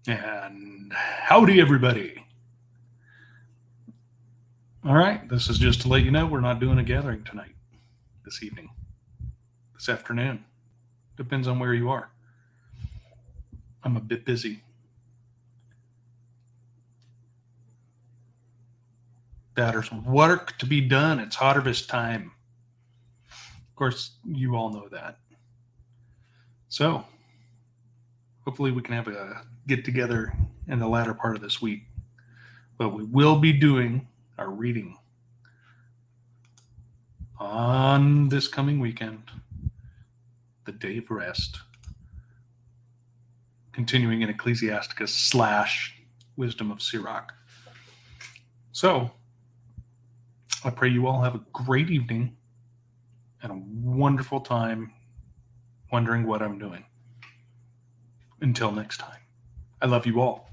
And howdy, everybody. All right, this is just to let you know we're not doing a gathering tonight, this evening, this afternoon. Depends on where you are. I'm a bit busy. There's work to be done. It's harvest time. Of course, you all know that. So, hopefully, we can have a get together in the latter part of this week. But we will be doing our reading on this coming weekend, the day of rest, continuing in Ecclesiasticus / Wisdom of Sirach. So, I pray you all have a great evening and a wonderful time wondering what I'm doing. Until next time, I love you all.